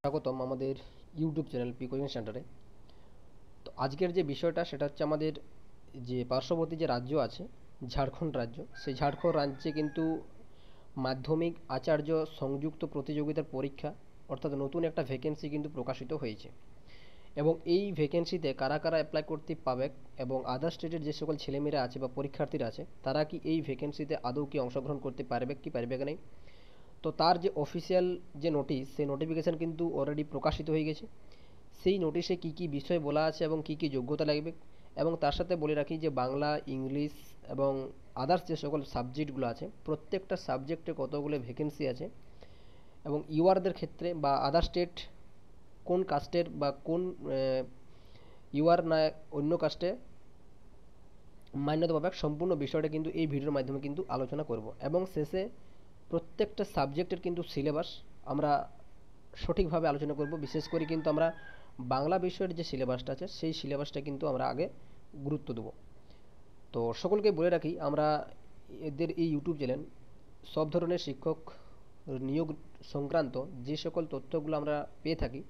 স্বাগতম আমাদের YouTube channel P coaching সেন্টারে। তো আজকের যে বিষয়টা সেটা হচ্ছে আমাদের যে পার্শ্ববর্তী যে রাজ্য আছে ঝাড়খণ্ড রাজ্য, সেই ঝাড়খণ্ড রাজ্যে কিন্তু মাধ্যমিক আচার্য সংযুক্ত প্রতিযোগিতার পরীক্ষা অর্থাৎ নতুন একটা ভ্যাকেন্সি কিন্তু প্রকাশিত হয়েছে। এবং এই ভ্যাকেন্সিতে কারা কারা অ্যাপ্লাই করতে পাবে এবং আদার স্টেটের যে সকল ছেলেমেয়েরা আছে বা পরীক্ষার্থীরা আছে তারা কি এই ভ্যাকেন্সিতে আদৌ কি অংশগ্রহণ করতে পারবে কি পারবে কি নেই। তো তার যে অফিসিয়াল যে নোটিশ, সেই নোটিফিকেশান কিন্তু অলরেডি প্রকাশিত হয়ে গেছে। সেই নোটিশে কী কী বিষয় বলা আছে এবং কী কী যোগ্যতা লাগবে, এবং তার সাথে বলে রাখি যে বাংলা, ইংলিশ এবং আদার্স যে সকল সাবজেক্টগুলো আছে প্রত্যেকটা সাবজেক্টে কতগুলো ভ্যাকেন্সি আছে, এবং ইউআরদের ক্ষেত্রে বা আদার স্টেট কোন কাস্টের বা কোন ইউআর না অন্য কাস্টে মান্যতা পাবে, সম্পূর্ণ বিষয়টা কিন্তু এই ভিডিওর মাধ্যমে কিন্তু আলোচনা করব। এবং শেষে প্রত্যেকটা সাবজেক্টের কিন্তু সিলেবাস আমরা সঠিকভাবে আলোচনা করব। বিশেষ করে কিন্তু আমরা বাংলা বিষয়ের যে সিলেবাসটা আছে সেই সিলেবাসটা কিন্তু আমরা আগে গুরুত্ব দেবো। তো সকলকে বলে রাখি, আমরা এদের এই ইউটিউব চ্যানেল সব ধরনের শিক্ষক নিয়োগ সংক্রান্ত যে সকল তথ্যগুলো আমরা পেয়ে থাকি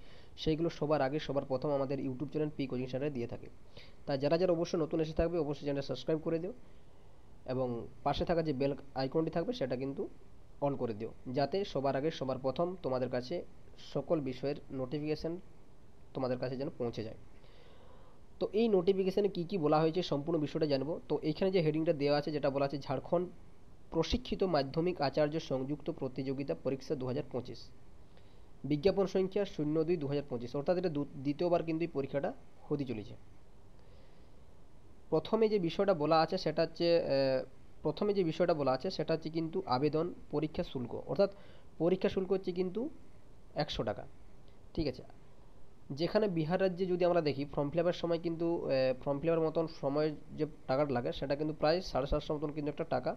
সেইগুলো সবার আগে সবার প্রথম আমাদের ইউটিউব চ্যানেল পি কোচিং সেন্টারে দিয়ে থাকি। তাই যারা যারা অবশ্যই নতুন এসে থাকবে অবশ্যই চ্যানেলটা সাবস্ক্রাইব করে দিও, এবং পাশে থাকা যে বেল আইকনটি থাকবে সেটা কিন্তু অন করে দিও, যাতে সবার আগে সবার প্রথম তোমাদের কাছে সকল বিষয়ের নোটিফিকেশান তোমাদের কাছে যেন পৌঁছে যায়। তো এই নোটিফিকেশানে কী কী বলা হয়েছে সম্পূর্ণ বিষয়টা জানবো। তো এইখানে যে হেডিংটা দেওয়া আছে যেটা বলা আছে ঝাড়খণ্ড প্রশিক্ষিত মাধ্যমিক আচার্য সংযুক্ত প্রতিযোগিতা পরীক্ষা 2025, বিজ্ঞাপন সংখ্যা 02/2025, অর্থাৎ এটা দ্বিতীয়বার কিন্তু এই পরীক্ষাটা হতে চলেছে। প্রথমে যে বিষয়টা বলা আছে সেটা হচ্ছে কিন্তু আবেদন পরীক্ষা শুল্ক, অর্থাৎ পরীক্ষা শুল্ক হচ্ছে কিন্তু 100 টাকা। ঠিক আছে। যেখানে বিহার রাজ্যে যদি আমরা দেখি ফর্ম ফিল আপের সময় কিন্তু ফর্ম ফিল আপের মতন সময়ের যে টাকাটা লাগে সেটা কিন্তু প্রায় 750 মতন কিন্তু একটা টাকা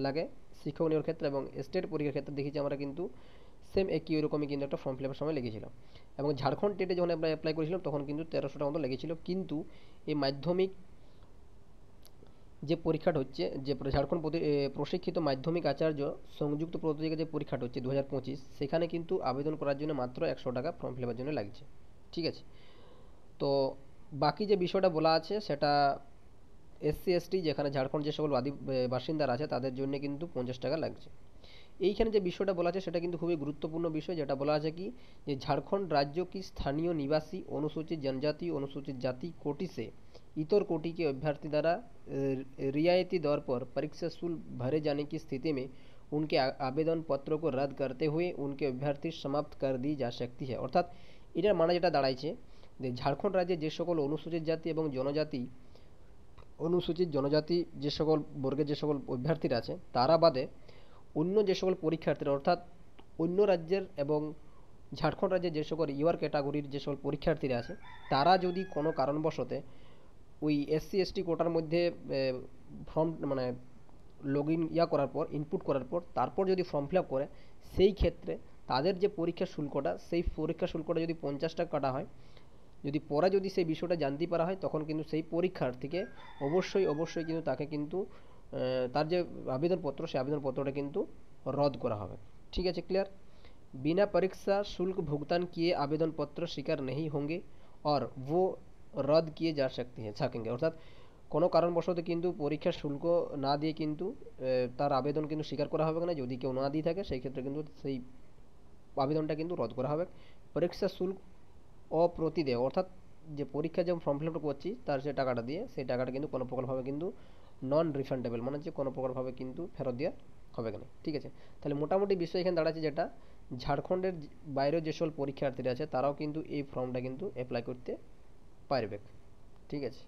লাগে শিক্ষক নিয়োগের ক্ষেত্রে, এবং স্টেট পরীক্ষার ক্ষেত্রে দেখেছি আমরা কিন্তু সেম একই ওরকমই কিন্তু একটা ফর্ম ফিল আপের সময় লেগেছিল। এবং ঝাড়খণ্ড টেটে যখন আমরা অ্যাপ্লাই করেছিলাম তখন কিন্তু 1300 টাকা মতো লেগেছিল। কিন্তু এই মাধ্যমিক যে পরীক্ষাটা হচ্ছে, যে ঝাড়খণ্ড প্রশিক্ষিত মাধ্যমিক আচার্য সংযুক্ত প্রতিযোগিতা যে পরীক্ষাটা হচ্ছে 2025, সেখানে কিন্তু আবেদন করার জন্য মাত্র 100 টাকা ফর্ম ফিল আপের জন্য লাগছে। ঠিক আছে। তো বাকি যে বিষয়টা বলা আছে সেটা এসসি এসটি, যেখানে ঝাড়খণ্ড যে সকল বাসিন্দারা আছে তাদের জন্য কিন্তু 50 টাকা লাগছে। এইখানে যে বিষয়টা বলা আছে সেটা কিন্তু খুবই গুরুত্বপূর্ণ বিষয়, যেটা বলা আছে কি যে झारखंड राज्य की स्थानीय निवासी अनुसूचित जनजाति अनुसूचित जाति कोटि से इतर कोटि के अभ्यर्थी द्वारा रियायती दर पर परीक्षा शुल्क भरे जाने की स्थिति में उनके आवेदन पत्रों को रद्द करते हुए उनके अभ्यर्थी समाप्त कर दी जा सकती है। অর্থাৎ এটার মানে যেটা দাঁড়াইছে যে ঝাড়খণ্ড রাজ্যে যে সকল অনুসূচিত জাতি এবং জনজাতি অনুসূচিত জনজাতি যে সকল বর্গের যে সকল অভ্যর্থীরা আছে তারা বাদে অন্য যে সকল পরীক্ষার্থীরা, অর্থাৎ অন্য রাজ্যের এবং ঝাড়খণ্ড রাজ্যের যে সকল ইউআর ক্যাটাগরির যে সকল পরীক্ষার্থীরা আছে তারা যদি কোনো কারণবশতে ওই এসসি এসটি কোটার মধ্যে ফর্ম মানে লগ ইন করার পর ইনপুট করার পর তারপর যদি ফর্ম ফিল আপ করে, সেই ক্ষেত্রে তাদের যে পরীক্ষা শুল্কটা সেই পরীক্ষা শুল্কটা যদি 50 টাকা কাটা হয়, যদি পরে যদি সেই বিষয়টা জানতে পারা হয় তখন কিন্তু সেই পরীক্ষার্থীকে অবশ্যই কিন্তু তাকে কিন্তু তার যে আবেদনপত্র সেই আবেদনপত্রটা কিন্তু रद्द করা হবে। ঠিক আছে, ক্লিয়ার। बिना परीक्षा शुल्क भुगतान किए आवेदन पत्र स्वीकार नहीं होंगे और वो रद्द किए जा सकते हैं सकेंगे, অর্থাৎ কোনো কারণবশত কিন্তু পরীক্ষার শুল্ক না দিয়ে কিন্তু তার আবেদন কিন্তু স্বীকার করা হবে না। যদি কেউ না দিয়ে থাকে সেই ক্ষেত্রে কিন্তু সেই আবেদনটা কিন্তু রদ করা হবে। পরীক্ষা শুল্ক অপ্রতিদেয়, অর্থাৎ যে পরীক্ষা যেমন ফর্ম ফিল আপ করছি তার যে টাকাটা দিয়ে সেই টাকাটা কিন্তু কোনো প্রকারভাবে কিন্তু নন রিফান্ডেবল, মানে যে কোনো প্রকারভাবে কিন্তু ফেরত দেওয়া হবে না। ঠিক আছে। তাহলে মোটামুটি বিষয় এখানে দাঁড়াচ্ছে যেটা ঝাড়খণ্ডের বাইরেও যে সকল পরীক্ষার্থীরা আছে তারাও কিন্তু এই ফর্মটা কিন্তু অ্যাপ্লাই করতে পারবে। ঠিক আছে।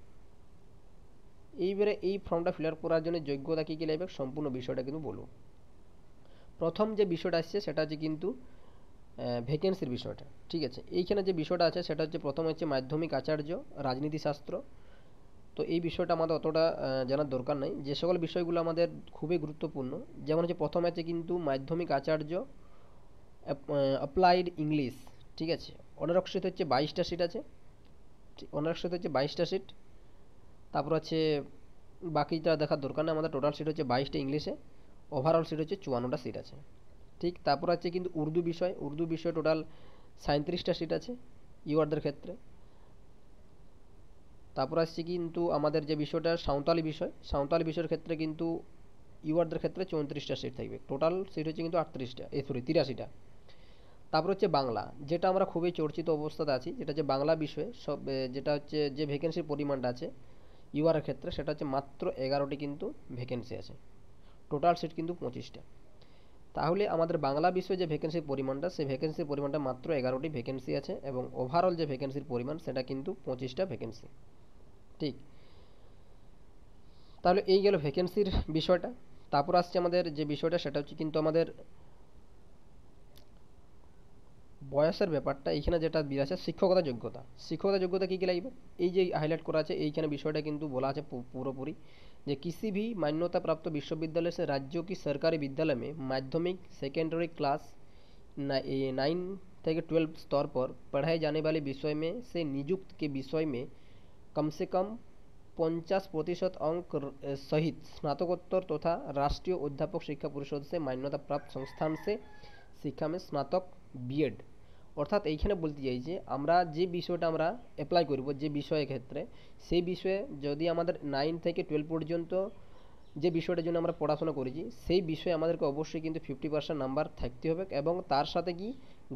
এইবারে এই ফর্মটা ফিল আপ করার জন্য যোগ্যতা কী কী লাগবে সম্পূর্ণ বিষয়টা কিন্তু বলবো। প্রথম যে বিষয়টা আসছে সেটা হচ্ছে কিন্তু ভ্যাকেন্সির বিষয়টা। ঠিক আছে। এইখানে যে বিষয়টা আছে সেটা হচ্ছে প্রথম হচ্ছে মাধ্যমিক আচার্য রাজনীতিশাস্ত্র। তো এই বিষয়টা আমাদের অতটা জানার দরকার নেই। যে সকল বিষয়গুলো আমাদের খুবই গুরুত্বপূর্ণ, যেমন হচ্ছে প্রথম আছে কিন্তু মাধ্যমিক আচার্য অ্যাপ্লাইড ইংলিশ। ঠিক আছে। অনারক্ষিত হচ্ছে 22টা সিট আছে। অনারক্ষিত হচ্ছে 22টা সিট। তারপর হচ্ছে বাকিটা দেখার দরকার নেই আমাদের, টোটাল সিট হচ্ছে 22টা ইংলিশে, ওভারঅল সিট হচ্ছে 54টা সিট আছে। ঠিক। তারপর আছে কিন্তু উর্দু বিষয় টোটাল 37টা সিট আছে ইউআরদের ক্ষেত্রে। তারপর আসছে কিন্তু আমাদের যে বিষয়টা সাঁওতালি বিষয়ের ক্ষেত্রে কিন্তু ইউআরদের ক্ষেত্রে 34টা সিট থাকবে। টোটাল সিট হচ্ছে কিন্তু 38টা, 83টা। তারপর হচ্ছে বাংলা, যেটা আমরা খুবই চর্চিত অবস্থাতে আছি, যেটা হচ্ছে বাংলা বিষয়ে যেটা হচ্ছে যে ভ্যাকেন্সির পরিমাণটা আছে ইউআরের ক্ষেত্রে, সেটা হচ্ছে মাত্র 11টি কিন্তু ভ্যাকেন্সি আছে। টোটাল সিট কিন্তু 25টা। তাহলে আমাদের বাংলা বিষয়ে যে ভ্যাকেন্সির পরিমাণটা, সেই ভ্যাকেন্সির পরিমাণটা মাত্র 11টি ভ্যাকেন্সি আছে, এবং ওভারঅল যে ভ্যাকেন্সির পরিমাণ সেটা কিন্তু 25টা ভ্যাকেন্সি। ঠিক, তাহলে এই গেল ভ্যাকেন্সির বিষয়টা। তারপর আসছে আমাদের যে বিষয়টা, সেটা হচ্ছে কিন্তু আমাদের বয়সের ব্যাপারটা। এইখানে যেটা আছে শিক্ষকতা যোগ্যতা কী কী লাগবে, এই যে হাইলাইট করা আছে এইখানে বিষয়টা কিন্তু বলা আছে পুরোপুরি যে किसी भी मान्यता प्राप्त विश्वविद्यालय से राज्यों की सरकारी विद्यालय में माध्यमिक सेकेंडरी क्लास 9 থেকে 12 स्तर पर पढ़ाए जाने वाले विषय में से नियुक्त के विषय में कम से कम 50% अंक सहित स्नातकोत्तर तथा राष्ट्रीय अध्यापक शिक्षा परिषद से मान्यता प्राप्त संस्थान से শিক্ষা में স্নাতক বিএড। অর্থাৎ এইখানে বলতে চাই যে আমরা যে বিষয়টা আমরা অ্যাপ্লাই করব যে বিষয়ের ক্ষেত্রে, সেই বিষয়ে যদি আমাদের 9 থেকে 12 পর্যন্ত যে বিষয়টার জন্য আমরা পড়াশোনা করেছি সেই বিষয়ে আমাদেরকে অবশ্যই কিন্তু 50% নাম্বার থাকতে হবে, এবং তার সাথে কি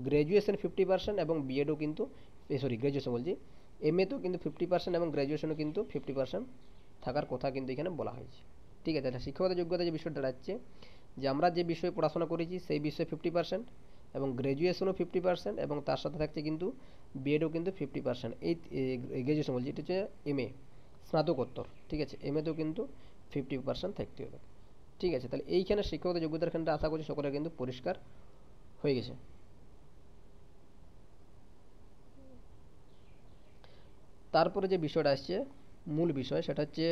গ্র্যাজুয়েশন 50% এবং বিএডও কিন্তু গ্র্যাজুয়েশন বলছি, এমএ তো কিন্তু 50% এবং গ্র্যাজুয়েশনও কিন্তু 50% থাকার কথা কিন্তু এখানে বলা হয়েছে। ঠিক আছে, এটা শিক্ষকতা যোগ্যতা যে বিষয়টা দাঁড়াচ্ছে যে আমরা যে বিষয়ে পড়াশোনা করেছি সেই বিষয়ে 50% এবং গ্র্যাজুয়েশনও 50%, এবং তার সাথে থাকছে কিন্তু বিএডও কিন্তু 50%। এই গ্র্যাজুয়েশন বলছি, এটা হচ্ছে এমএ স্নাতকোত্তর। ঠিক আছে, এমএতেও কিন্তু 50% থাকতে হবে। ঠিক আছে, তাহলে এইখানে শিক্ষকতা যোগ্যতার ক্ষেত্রে আশা করছি সকলের কিন্তু পরিষ্কার হয়ে গেছে। তারপরে যে বিষয়টা আসছে মূল বিষয়, সেটা হচ্ছে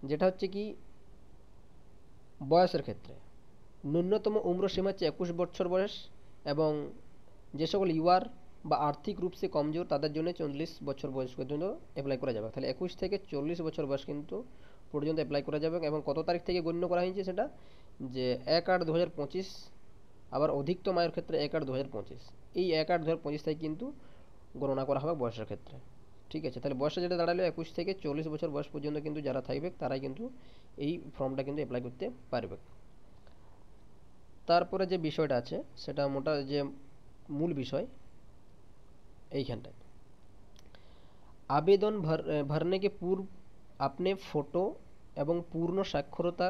যেটা হচ্ছে কি বয়সের ক্ষেত্রে ন্যূনতম উম্র সীমা হচ্ছে 21 বছর বয়স, এবং যে সকল ইউআর বা আর্থিক রূপ সে কমজোর তাদের জন্য 40 বছর বয়স পর্যন্ত অ্যাপ্লাই করা যাবে। তাহলে 21 থেকে 40 বছর বয়স কিন্তু পর্যন্ত অ্যাপ্লাই করা যাবে। এবং কত তারিখ থেকে গণ্য করা হয়েছে সেটা যে 1/8/2025, আবার অধিকতম আয়ের ক্ষেত্রে 1/8/2025। এই 1/8/2025 থেকে কিন্তু গণনা করা হবে বয়সের ক্ষেত্রে। ঠিক আছে, তাহলে বয়সটা যেটা দাঁড়ালো 21 থেকে 40 বছর বয়স পর্যন্ত কিন্তু যারা থাকবে তারাই কিন্তু এই ফর্মটা কিন্তু অ্যাপ্লাই করতে পারবে। তারপরে যে বিষয়টা আছে সেটা যে মূল বিষয় এইখানটায়, आवेदन भरने के पूर्व अपने फ़ोटो এবং পূর্ণ সাক্ষরতা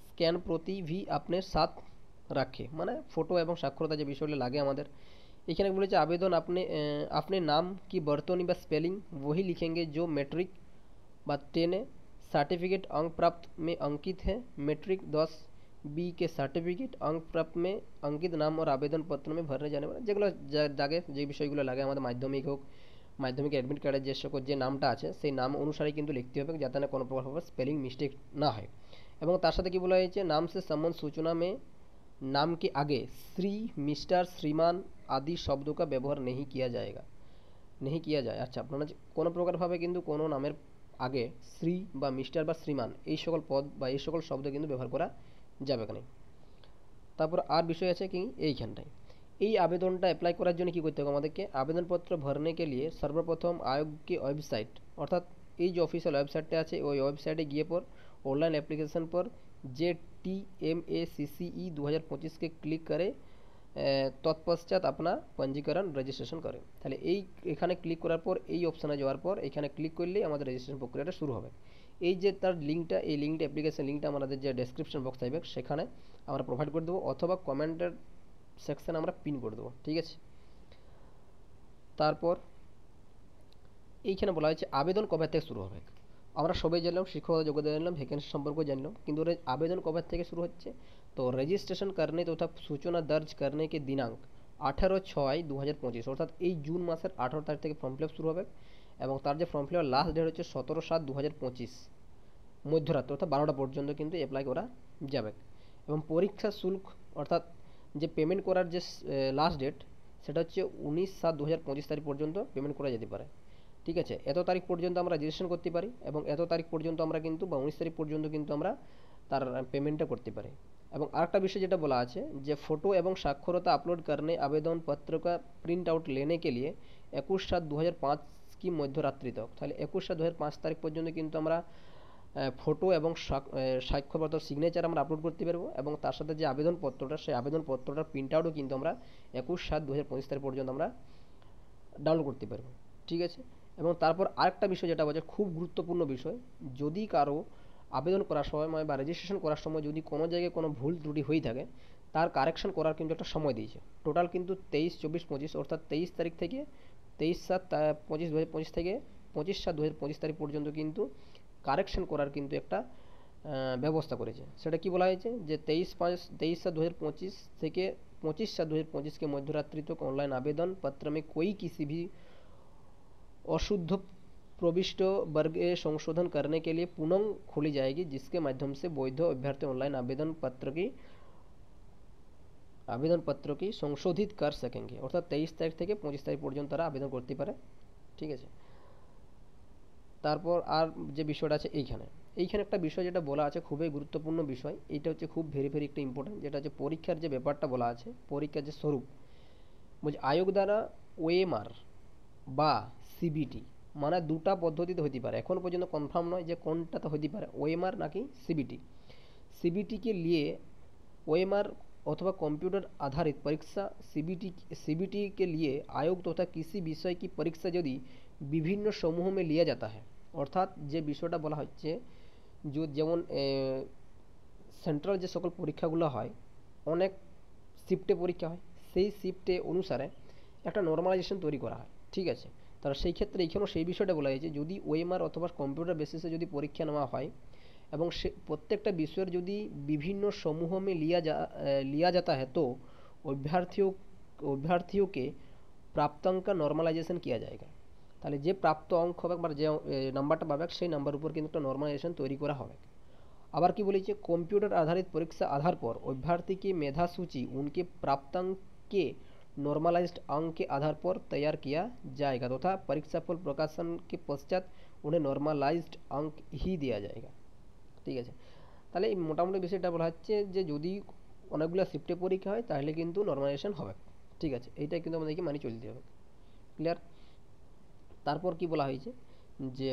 স্ক্যান প্রতি ভি अपने साथ রাখে। মানে ফটো এবং সাক্ষরতা যে বিষয়গুলো লাগে আমাদের, এখানে বলেছে আবেদন अपने नाम की बर्तनी व स्पेलिंग वही लिखेंगे जो मैट्रिक व 10 सर्टिफिकेट अंक प्राप्त में अंकित है। मैट्रिक 10 बी के सर्टिफिकेट अंक प्राप्त में अंकित नाम और आवेदन पत्र में भरने जाने वाले যেগুলো লাগে, যে বিষয়গুলো লাগে আমাদের মাধ্যমিক হোক, মাধ্যমিক অ্যাডমিট কার্ডের যে সকল যে নামটা আছে সেই নাম অনুসারে কিন্তু লিখতে হবে, যাতে না কোনো প্রকারভাবে স্পেলিং মিস্টেক না হয়। এবং তার সাথে কি বলা হয়েছে, নাম সে সম্বন্ধ सूचना में नाम के आगे श्री, मिस्टर, श्रीमान आदि शब्दों का व्यवहार नहीं किया जाएगा, नहीं किया যায়। আচ্ছা, আপনারা কোনো প্রকারভাবে কিন্তু কোনো নামের আগে শ্রী বা মিস্টার বা শ্রীমান এই সকল পদ বা এই সকল শব্দ কিন্তু ব্যবহার করা যাবে না। তারপর আর বিষয় আছে কি এইখানটায়, এই আবেদনটা অ্যাপ্লাই করার জন্য কী করতে হবে আমাদেরকে, আবেদনপত্র ভরনে কে লিয়ে সর্বপ্রথম আয়োগ কি ওয়েবসাইট, অর্থাৎ এই যে অফিসিয়াল ওয়েবসাইটটা আছে ওই ওয়েবসাইটে গিয়ে পর অনলাइन एप्लीकेशन पर JTMACCE 2025 के क्लिक करे, তৎপশ্চাৎ আপনা পঞ্জীকরণ রেজিস্ট্রেশন করে। তাহলে এখানে ক্লিক করার পর এই অপশানে যাওয়ার পর এখানে ক্লিক করলেই আমাদের রেজিস্ট্রেশন প্রক্রিয়াটা শুরু হবে। এই যে তার লিঙ্কটা, এই লিঙ্কটা অ্যাপ্লিকেশন লিঙ্কটা আমাদের যে ডেসক্রিপশন বক্স থাকবে সেখানে আমরা প্রোভাইড করে দেবো, অথবা কমেন্টের সেকশানে আমরা পিন করে দেবো। ঠিক আছে, তারপর এইখানে বলা হয়েছে আবেদন কবে থেকে শুরু হবে। আমরা সবাই জানলাম শিক্ষকতা যোগ্যতা জানলাম, ভ্যাকেন্সি সম্পর্কে জানলাম, কিন্তু আবেদন কবে থেকে শুরু হচ্ছে, তো রেজিস্ট্রেশন करने तथा सूचना दर्ज करने के दिनांक 18/6/2025, অর্থাৎ এই জুন মাসের 18 তারিখ থেকে ফর্ম ফিল আপ শুরু হবে, এবং তার যে form fill up last date হচ্ছে 17/7/2025 মধ্যরাত্রি, অর্থাৎ 12টা পর্যন্ত কিন্তু অ্যাপ্লাই করা যাবে। এবং পরীক্ষা শুল্ক অর্থাৎ যে পেমেন্ট করার যে লাস্ট ডেট সেটা হচ্ছে 19/7/2025 তারিখ পর্যন্ত পেমেন্ট করা যেতে পারে। ঠিক আছে, এত তারিখ পর্যন্ত আমরা রেজিস্ট্রেশন করতে পারি, এবং এত তারিখ পর্যন্ত আমরা কিন্তু বা 19 তারিখ পর্যন্ত কিন্তু আমরা তার পেমেন্টটা করতে পারি। এবং আরেকটা বিষয় যেটা বলা আছে যে फोटो एवं साक्षरता अपलोड करने आवेदन पत्र का प्रिंट आउट लेने के लिए 21/7/2005 की मध्यरात्रि तक তাহলে 21/7/2005 তারিখ পর্যন্ত কিন্তু আমরা ফটো এবং সাক্ষ্যপত্র সিগনেচার আমরা আপলোড করতে পারবো এবং তার সাথে যে আবেদনপত্রটা সেই আবেদনপত্রটার প্রিন্ট আউটও কিন্তু আমরা 21/7/2025 তারিখ পর্যন্ত আমরা ডাউনলোড করতে পারবো। ঠিক আছে, এবং তারপর আরেকটা বিষয় যেটা বলছে খুব গুরুত্বপূর্ণ বিষয়, যদি কারো আবেদন করার সময় বা রেজিস্ট্রেশন করার সময় যদি কোনো জায়গায় কোনো ভুল ত্রুটি হয়ে থাকে তার কারেকশন করার কিন্তু একটা সময় দিয়েছে। টোটাল কিন্তু 23, 24, 25 অর্থাৎ 23 তারিখ থেকে 23/7/2025 থেকে 25/7/2025 তারিখ পর্যন্ত কিন্তু কারেকশন করার কিন্তু একটা ব্যবস্থা করেছে। সেটা কি বলা হয়েছে যে 23/7/2025 থেকে 25/7/2025 के मध्य रात्रि तक ऑनलाइन आवेदन पत्र में कोई किसी भी अशुद्ध प्रविष्ट वर्ग संशोधन करने के लिए पुनः खोली जाएगी, जिसके माध्यम से वैध अभ्यर्थी ऑनलाइन आवेदन पत्र की संशोधित कर सकेंगे। अर्थात 23 तारीख থেকে 25 তারিখ পর্যন্ত তারা আবেদন করতে পারে। ঠিক আছে, তারপর আর যে বিষয়টা আছে এইখানে একটা বিষয় যেটা বলা আছে খুবই গুরুত্বপূর্ণ বিষয়, এইটা হচ্ছে খুব ভেরি ভেরি একটা ইম্পর্টেন্ট, যেটা হচ্ছে পরীক্ষার যে ব্যাপারটা বলা আছে, পরীক্ষার যে স্বরূপ বলছে আয়োগ দ্বারা ওএমআর বা সিবিটি মানে দুটা পদ্ধতিতে হতে পারে, এখন পর্যন্ত কনফার্ম নয় যে কোনটাতে হতে পারে, ওএমআর নাকি সিবিটি। सीबीटी के लिए ओएमआर अथवा कंप्यूटर आधारित परीक्षा सीबीटी के लिए आयोग तथा किसी विषय की परीक्षा यदि विभिन्न समूह में लिया जाता है, अर्थात যে বিষয়টা বলা হচ্ছে যেমন সেন্ট্রাল যে সকল পরীক্ষাগুলো হয় অনেক শিফটে পরীক্ষা হয়, সেই শিফটে অনুসারে একটা নর্মালাইজেশন তৈরি করা হয়। ঠিক আছে, তাহলে সেই ক্ষেত্রে এইখানেও সেই বিষয়টা বলা হয়েছে যদি ওএমআর অথবা কম্পিউটার বেসিসে যদি পরীক্ষা নেওয়া হয় এবং সে প্রত্যেকটা বিষয়ের যদি বিভিন্ন समूह में लिया जाता है तो अभ्यर्थियों के प्राप्तांक का नॉर्मलाइजेशन किया जाएगा। তাহলে যে প্রাপ্ত অঙ্ক হবে বা যে নাম্বারটা পাবে সেই নাম্বার উপর কিন্তু একটা নর্মালাইজেশন তৈরি করা হবে। আবার কি বলেছে कंप्यूटर आधारित परीक्षा आधार पर अभ्यर्थी की मेधा सूची उनके प्राप्तांक के नॉर्मलाइज्ड अंक के आधार पर तैयार किया जाएगा तथा परीक्षाफल प्रकाशन के पश्चात उन्हें नॉर्मलाइज्ड अंक ही दिया जाएगा। ঠিক আছে, তাহলে এই মোটামুটি বিষয়টা বলা হচ্ছে যে যদি অনেকগুলো শিফটে পরীক্ষা হয় তাহলে কিন্তু নর্মালাইজেশন হবে। ঠিক আছে, এইটাই কিন্তু আমাদেরকে মানি চলতে হবে। ক্লিয়ার? তারপর কি বলা হয়েছে যে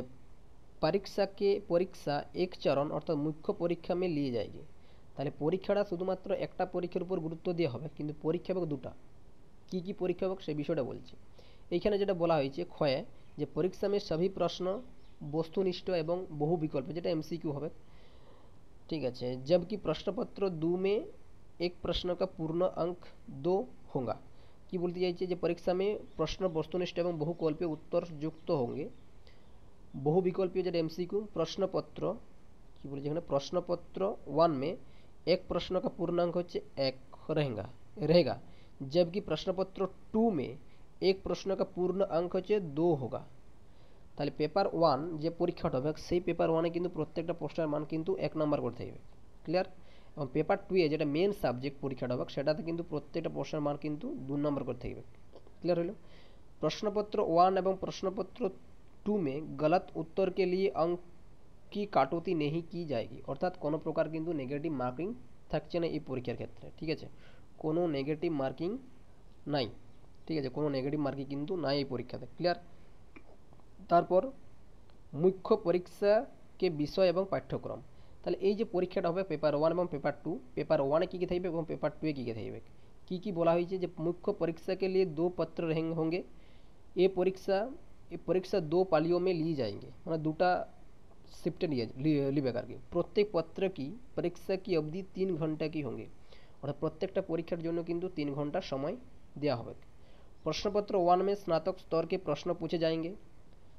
পরীক্ষা এক চরণ অর্থাৎ মুখ্য পরীক্ষা মে লিয়ে যায়গে। তাহলে পরীক্ষাটা শুধুমাত্র একটা পরীক্ষার উপর গুরুত্ব দেওয়া হবে, কিন্তু পরীক্ষা হবে দুটা। কি কি পরীক্ষা হবে সেই বিষয়টা বলছি। এইখানে যেটা বলা হয়েছে ক্ষয়ে যে পরীক্ষা মে সবই প্রশ্ন বস্তুনিষ্ঠ এবং বহু বিকল্প, যেটা এমসিকিউ হবে। ठीक है, जबकि प्रश्न पत्र 2 में एक प्रश्न का पूर्ण अंक 2 होगा। कि बोलते चाहिए जो परीक्षा में प्रश्न वस्तुनिष्ठ एवं बहुकल्पीय उत्तर युक्त होंगे। बहुविकल्पीय जो एमसीक्यू प्रश्न पत्र कि बोलते प्रश्न पत्र 1 में एक प्रश्न का पूर्णांक होच्छे 1 रहेगा, जबकि प्रश्न पत्र 2 में एक प्रश्न का पूर्ण अंक होच्छे 2 होगा। তাহলে পেপার 1 যে পরীক্ষাটা হবে সেই পেপার 1 এ কিন্তু প্রত্যেকটা প্রশ্নের মান কিন্তু 1 নাম্বার করে থাকবে। ক্লিয়ার? এবং পেপার 2 এ যেটা মেন সাবজেক্ট পরীক্ষাটা হবে সেটাতে কিন্তু প্রত্যেকটা প্রশ্নের মান কিন্তু 2 নাম্বার করে থাকবে। क्लियर হলো? प्रश्नपत्र 1 এবং प्रश्नपत्र 2 में गलत उत्तर के लिए अंक की काटौती नहीं की जाएगी, অর্থাৎ কোনো প্রকার কিন্তু নেগেটিভ মার্কিং থাকছে না এই পরীক্ষার ক্ষেত্রে। ঠিক আছে, কোনো নেগেটিভ মার্কিং নাই। ঠিক আছে, কোনো নেগেটিভ মার্কিং কিন্তু নাই এই পরীক্ষাতে। ক্লিয়ার? তারপর মুখ্য পরীক্ষা কে বিষয় এবং পাঠ্যক্রম। তাহলে এই যে পরীক্ষাটা হবে পেপার 1 এবং পেপার 2, পেপার 1 এ কী কী থাকবে এবং পেপার 2 এ কী কী থাকবে। কী কী বলা হয়েছে যে मुख्य परीक्षा के लिए 2 पत्र होंगे। ये परीक्षा 2 पालियों में ली जाएंगे, मतलब দুটা শিফটে লিবে আর কি। প্রত্যেক পত্র কি পরীক্ষা কি অবধি 3 ঘন্টা কি होंगे, অর্থাৎ প্রত্যেকটা পরীক্ষার জন্য কিন্তু 3 ঘন্টা সময় দেওয়া হবে। প্রশ্নপত্র 1 में स्नातक स्तर के प्रश्न पूछे जाएंगे।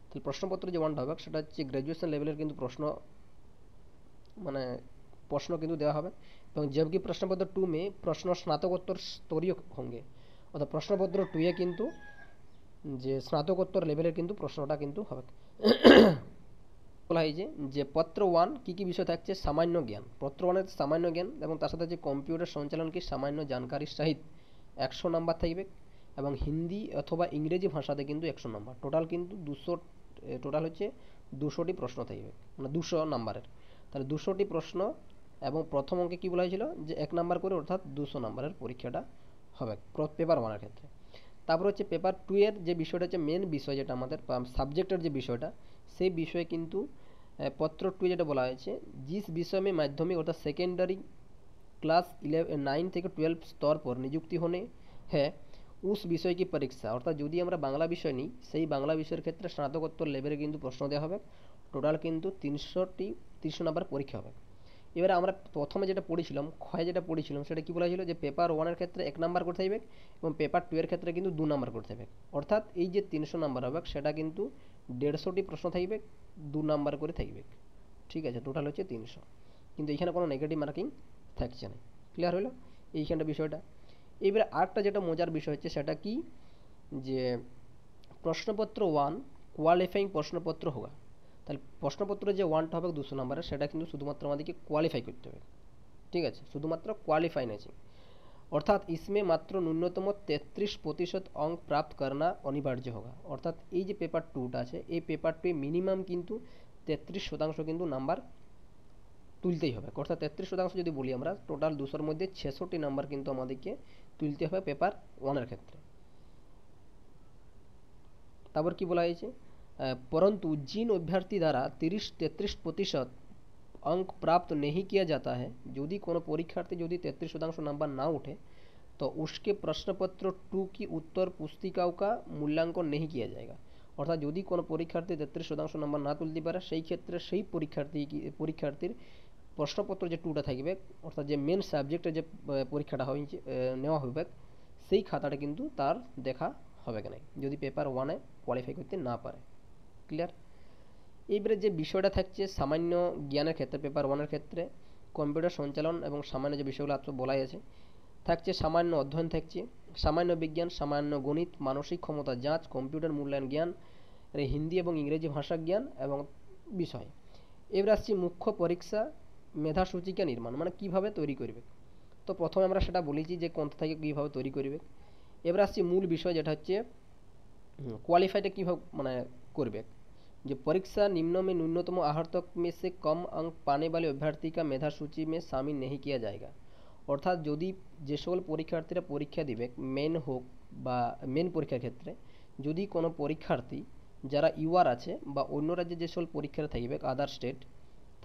তাহলে প্রশ্নপত্র যে 1টা হবে সেটা হচ্ছে গ্র্যাজুয়েশন লেভেলের কিন্তু প্রশ্ন কিন্তু দেওয়া হবে। এবং जबकि प्रश्नपत्र 2 में प्रश्न स्नातकोत्तर स्तरीय होंगे, অর্থাৎ প্রশ্নপত্র 2 এ কিন্তু যে স্নাতকোত্তর লেভেলের কিন্তু প্রশ্নটা কিন্তু হবে। বলা হয় যে পত্র 1 কী কী বিষয় থাকছে, সামান্য জ্ঞান। পত্র 1 এর সামান্য জ্ঞান এবং তার সাথে যে কম্পিউটার সঞ্চালন কি সামান্য জানকারির সহিত 100 নাম্বার থাকবে এবং হিন্দি অথবা ইংরেজি ভাষাতে কিন্তু 100 নাম্বার। টোটাল কিন্তু 200 হচ্ছে 200টি প্রশ্ন থাকবে, মানে 200 নাম্বারের। তাহলে 200টি প্রশ্ন এবং প্রথম অঙ্কে কী বলা হয়েছিল যে 1 নাম্বার করে অর্থাৎ 200 নাম্বারের পরীক্ষাটা হবে পেপার ওয়ানের ক্ষেত্রে। তারপর হচ্ছে পেপার টু এর যে বিষয়টা হচ্ছে মেন বিষয়, যেটা আমাদের সাবজেক্টের যে বিষয়টা, সেই বিষয়ে কিন্তু पत्र टू যেটা বলা হয়েছে, जिस विषय में माध्यमिक अर्थात सेकेंडरी क्लास 9 থেকে 12 স্তর পর নিযুক্তি होने है उस विषय की परीक्षा, অর্থাৎ যদি আমরা বাংলা বিষয় নিই সেই বাংলা বিষয়ের ক্ষেত্রে স্নাতকোত্তর লেভেলে কিন্তু প্রশ্ন দেওয়া হবে। টোটাল কিন্তু 300 নাম্বার পরীক্ষা হবে। এবারে আমরা প্রথমে যেটা পড়েছিলাম, ক্ষয় যেটা পড়েছিলাম, সেটা কি বলা হয়েছিল যে পেপার ওয়ানের ক্ষেত্রে 1 নাম্বার করতে থাকবে এবং পেপার টু এর ক্ষেত্রে কিন্তু 2 নাম্বার করতে থাকবে। অর্থাৎ এই যে 300 নাম্বার হবে সেটা কিন্তু 150টি প্রশ্ন থাকবে, 2 নাম্বার করে থাকবে। ঠিক আছে, টোটাল হচ্ছে 300, কিন্তু এখানে কোনো নেগেটিভ মার্কিং থাকছে না। ক্লিয়ার হলো এইখানটা বিষয়টা। এবারে আরেকটা যেটা মজার বিষয় হচ্ছে সেটা কি, যে প্রশ্নপত্র ওয়ান কোয়ালিফাইং প্রশ্নপত্র হোগা। তাহলে প্রশ্নপত্র যে ওয়ানটা হবে 200 নাম্বারের, সেটা কিন্তু শুধুমাত্র আমাদেরকে কোয়ালিফাই করতে হবে। ঠিক আছে, শুধুমাত্র কোয়ালিফাই নেছি, অর্থাৎ इसमें মাত্র ন্যূনতম 33% অঙ্ক প্রাপ্ত করনা অনিবার্য হোগা। অর্থাৎ এই যে পেপার টুটা আছে, এই পেপার টু মিনিমাম কিন্তু 33% কিন্তু নাম্বার তুলতেই হবে। অর্থাৎ 33% যদি বলি আমরা, টোটাল 200-র মধ্যে 66 নাম্বার কিন্তু আমাদেরকে তুলতে হবে পেপার ওয়ানের ক্ষেত্রে। তারপর কি বলা হয়েছে, परंतु जिन अभ्यर्थी द्वारा 33% अंक प्राप्त नहीं किया जाता है, यदि कोनो परीक्षार्थी यदि 33% नंबर ना उठे तो उसके प्रश्नपत्र 2 की उत्तर पुस्तिकाओं का मूल्यांकन नहीं किया जाएगा। অর্থাৎ যদি কোনো পরীক্ষার্থী 33% নাম্বার না তুলতে পারে, সেই ক্ষেত্রে সেই পরীক্ষার্থীর প্রশ্নপত্র যে টুটা থাকবে, অর্থাৎ যে মেন সাবজেক্টের যে পরীক্ষাটা হয়েছে নেওয়া হবে, সেই খাতাটা কিন্তু তার দেখা হবে না যদি পেপার ওয়ানে কোয়ালিফাই করতে না পারে। ক্লিয়ার। এইবারে যে বিষয়টা থাকছে সামান্য জ্ঞানের ক্ষেত্রে, পেপার ওয়ানের ক্ষেত্রে কম্পিউটার সঞ্চালন এবং সামান্য যে বিষয়গুলো আজকে বলাই আছে, থাকছে সামান্য অধ্যয়ন, থাকছে সামান্য বিজ্ঞান, সামান্য গণিত, মানসিক ক্ষমতা যাঁচ, কম্পিউটার মূল্যায়ন জ্ঞান, হিন্দি এবং ইংরেজি ভাষা জ্ঞান এবং বিষয়। এবার আসছি মুখ্য পরীক্ষা মেধাসূচিকা নির্মাণ, মানে কীভাবে তৈরি করবে। তো প্রথমে আমরা সেটা বলেছি যে কোনটা থেকে কীভাবে তৈরি করবে। এবার আসছি মূল বিষয়, যেটা হচ্ছে क्वालिफाइटा কীভাবে মানে করবে। যে परीक्षा निम्न में न्यूनतम आहर्तक में से कम अंक पाने वाले अभ्यर्थी का मेधा सूची में शामिल नहीं किया जाएगा। অর্থাৎ যদি যে সকল পরীক্ষার্থীরা পরীক্ষা দিবে, মেন হোক বা মেন পরীক্ষার ক্ষেত্রে যদি কোনো পরীক্ষার্থী যারা ইউআর আছে বা অন্য রাজ্যে যে সকল পরীক্ষাটা থাকবে আদার স্টেট,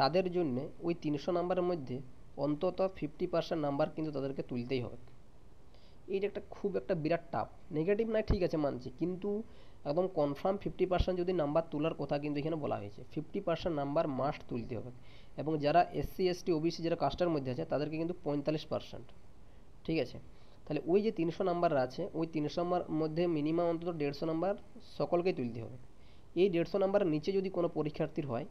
তাদের জন্য ওই 300 নাম্বারের মধ্যে অন্তত 50% নাম্বার কিন্তু তাদেরকে তুলতেই হবে। এইটা একটা খুব একটা বিরাট টাফ, নেগেটিভ নয়, ঠিক আছে মানছি, কিন্তু একদম কনফার্ম 50% যদি নাম্বার তোলার কথা কিন্তু এখানে বলা হয়েছে। 50% নাম্বার মাস্ট তুলতে হবে। এবং যারা এসসি এসটি ওবিসি যারা কাস্টের মধ্যে আছে তাদেরকে কিন্তু 45%। ঠিক আছে, তাহলে ওই যে 300 নাম্বার আছে, ওই 300 নাম্বার মধ্যে মিনিমাম অন্তত 150 নাম্বার সকলকেই তুলতে হবে। এই 150 নাম্বারের নিচে যদি কোনো পরীক্ষার্থীর হয়,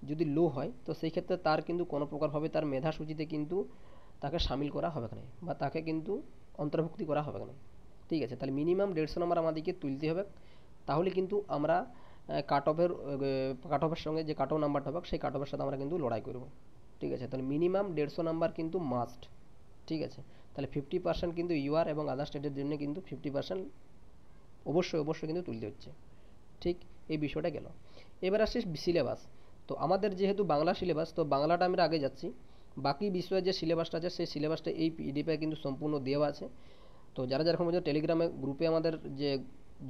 যদি লো হয়, তো সেই ক্ষেত্রে তার কিন্তু কোনো প্রকারভাবে তার মেধা সূচিতে কিন্তু তাকে সামিল করা হবে না বা তাকে কিন্তু অন্তর্ভুক্তি করা হবে না। ঠিক আছে, তাহলে মিনিমাম 150 নাম্বার আমাদেরকে তুলতে হবে, তাহলে কিন্তু আমরা কাট অফের সঙ্গে যে কাট অফ নাম্বারটা হবে সেই কাট অফের সাথে আমরা কিন্তু লড়াই করব। ঠিক আছে, তাহলে মিনিমাম 150 নাম্বার কিন্তু মাস্ট। ঠিক আছে, তাহলে 50% কিন্তু ইউআর এবং আদার স্টেটের জন্য কিন্তু 50% অবশ্যই কিন্তু তুলতে হচ্ছে। ঠিক, এই বিষয়টা গেল। এবার আসছে সিলেবাস। তো আমাদের যেহেতু বাংলা সিলেবাস, তো বাংলাটা আমরা আগে যাচ্ছি। বাকি বিষয়ের যে সিলেবাসটা আছে সেই সিলেবাসটা এই পিডিএফে কিন্তু সম্পূর্ণ দেওয়া আছে। তো যারা যারা এখন পর্যন্ত টেলিগ্রামে গ্রুপে আমাদের যে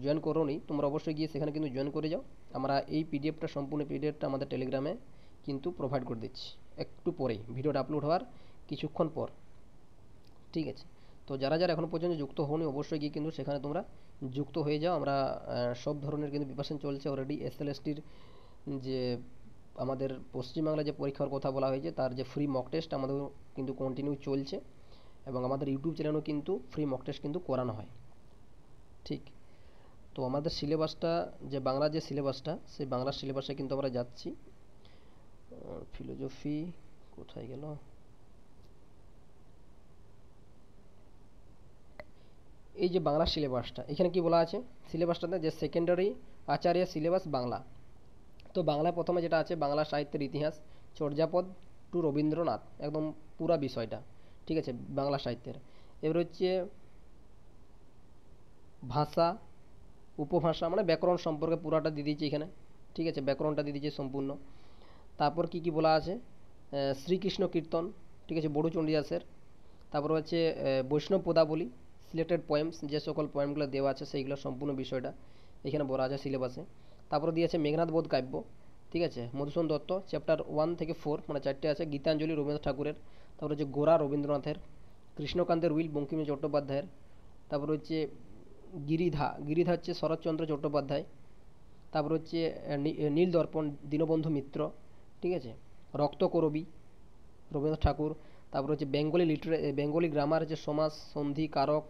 জয়েন করোনি, তোমরা অবশ্যই গিয়ে সেখানে কিন্তু জয়েন করে যাও। আমরা এই পিডিএফটা সম্পূর্ণ পিডিএফটা আমাদের টেলিগ্রামে কিন্তু প্রোভাইড করে দিচ্ছি একটু পরেই, ভিডিওটা আপলোড হওয়ার কিছুক্ষণ পর। ঠিক আছে, তো যারা যারা এখনও পর্যন্ত যুক্ত হওনি অবশ্যই গিয়ে কিন্তু সেখানে তোমরা যুক্ত হয়ে যাও। আমরা সব ধরনের কিন্তু প্রিপারেশন চলছে অলরেডি। এসএলএসটির যে আমাদের পশ্চিমবাংলায় যে পরীক্ষার কথা বলা হয়েছে তার যে ফ্রি মক টেস্ট আমাদের কিন্তু কন্টিনিউ চলছে, এবং আমাদের ইউটিউব চ্যানেলেও কিন্তু ফ্রি মক টেস্ট কিন্তু করানো হয়। ঠিক, তো আমাদের সিলেবাসটা যে বাংলা যে সিলেবাসটা, সেই বাংলার সিলেবাসে কিন্তু আমরা যাচ্ছি। ফিলোজফি কোথায় গেল, এই যে বাংলা সিলেবাসটা, এখানে কি বলা আছে সিলেবাসটাতে, যে সেকেন্ডারি আচার্য সিলেবাস বাংলা। তো বাংলায় প্রথমে যেটা আছে বাংলা সাহিত্যের ইতিহাস, চর্যাপদ টু রবীন্দ্রনাথ, একদম পুরা বিষয়টা। ঠিক আছে, বাংলা সাহিত্যের। এবার হচ্ছে ভাষা উপভাষা, মানে ব্যাকরণ সম্পর্কে পুরাটা দিয়ে দিয়েছি এখানে। ঠিক আছে, ব্যাকরণটা দিয়ে দিয়েছি সম্পূর্ণ। তারপর কি কি বলা আছে, শ্রীকৃষ্ণ কীর্তন, ঠিক আছে, বড়ু চণ্ডীদাসের। তারপর হচ্ছে বৈষ্ণব পদাবলী, সিলেক্টেড পোয়েমস, যে সকল পোয়েমগুলো দেওয়া আছে সেইগুলো সম্পূর্ণ বিষয়টা এখানে বলা আছে সিলেবাসে। তারপরে দিয়েছে মেঘনাদ বোধ কাব্য, ঠিক আছে, মধুসূদন দত্ত, চ্যাপ্টার 1 থেকে 4, মানে 4টে আছে। গীতাঞ্জলি রবীন্দ্রনাথ ঠাকুরের। তারপর হচ্ছে গোরা রবীন্দ্রনাথের। কৃষ্ণকান্তের উইল বঙ্কিম চট্টোপাধ্যায়ের। তারপর হচ্ছে গিরিধা, গিরিধা হচ্ছে শরৎচন্দ্র চট্টোপাধ্যায়। তারপর হচ্ছে নীল দর্পণ দীনবন্ধু মিত্র, ঠিক আছে। রক্তকরবী রবীন্দ্রনাথ ঠাকুর। তারপর হচ্ছে বেঙ্গলি গ্রামার, যে সমাস সন্ধি কারক,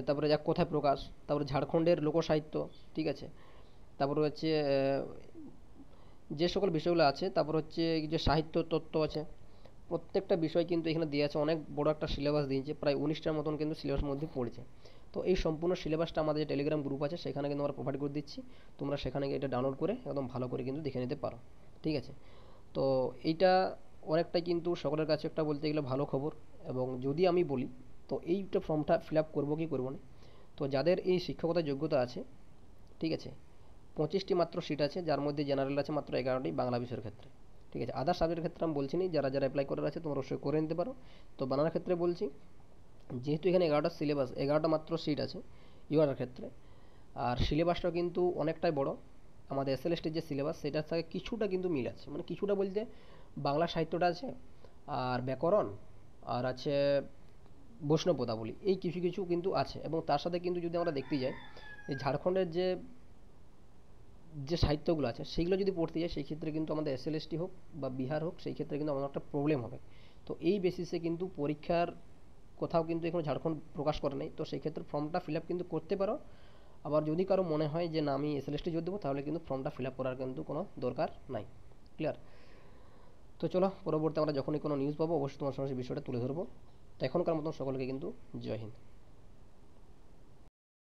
তারপরে এক কথায় প্রকাশ। তারপরে ঝাড়খণ্ডের লোকসাহিত্য, ঠিক আছে। তারপর হচ্ছে যে সকল বিষয়গুলো আছে, তারপর হচ্ছে যে সাহিত্য তত্ত্ব আছে, প্রত্যেকটা বিষয় কিন্তু এখানে দেওয়া আছে। অনেক বড় একটা সিলেবাস দিয়েছে, প্রায় 19টার মতন কিন্তু সিলেবাসের মধ্যে পড়েছে। তো এই সম্পূর্ণ সিলেবাসটা আমাদের যে টেলিগ্রাম গ্রুপ আছে সেখানে কিন্তু আমরা প্রোভাইড করে দিচ্ছি। তোমরা সেখানে গিয়ে এটা ডাউনলোড করে একদম ভালো করে কিন্তু দেখে নিতে পারো, ঠিক আছে। তো এইটা অনেকটাই কিন্তু সকলের কাছে একটা বলতে গেলে ভালো খবর। এবং যদি আমি বলি, তো এইটা ফর্মটা ফিল আপ করবো কি করবো না, তো যাদের এই শিক্ষকতার যোগ্যতা আছে, ঠিক আছে, 25টি মাত্র সিট আছে, যার মধ্যে জেনারেল আছে মাত্র 11টি বাংলা বিষয়ের ক্ষেত্রে, ঠিক আছে। আদার সাবজেক্টের ক্ষেত্রে আমি বলছি না, যারা যারা অ্যাপ্লাই করার আছে তোমরা অবশ্যই করে নিতে পারো। তো বানানোর ক্ষেত্রে বলছি, যেহেতু এখানে 11টা সিলেবাস, 11টা মাত্র সিট আছে ইউআরের ক্ষেত্রে, আর সিলেবাসটাও কিন্তু অনেকটাই বড়। আমাদের এসএলএসটির যে সিলেবাস সেটার সাথে কিছুটা কিন্তু মিল আছে, মানে কিছুটা বলতে বাংলা সাহিত্যটা আছে, আর ব্যাকরণ, আর আছে বৈষ্ণব পদাবলী, এই কিছু কিছু কিন্তু আছে। এবং তার সাথে কিন্তু যদি আমরা দেখতে যাই, এই ঝাড়খণ্ডের যে যে সাহিত্যগুলো আছে সেইগুলো যদি পড়তে যাই, সেই ক্ষেত্রে কিন্তু আমাদের এসএলএসটি হোক বা বিহার হোক, সেই ক্ষেত্রে কিন্তু আমাদের একটা প্রবলেম হবে। তো এই বেসিসে কিন্তু পরীক্ষার কোথাও কিন্তু এখনো ঝাড়খণ্ড প্রকাশ করে নেই, তো সেই ক্ষেত্রে ফর্মটা ফিল আপ কিন্তু করতে পারো। আবার যদি কারো মনে হয় যে না আমি এসএলএসটি জোর দেবো, তাহলে কিন্তু ফর্মটা ফিল আপ করার কিন্তু কোনো দরকার নাই। ক্লিয়ার? তো চলো, পরবর্তী আমরা যখনই কোনো নিউজ পাবো অবশ্যই তোমার সঙ্গে সেই বিষয়টা তুলে ধরবো। তো এখনকার মতন সকলকে কিন্তু জয় হিন্দ।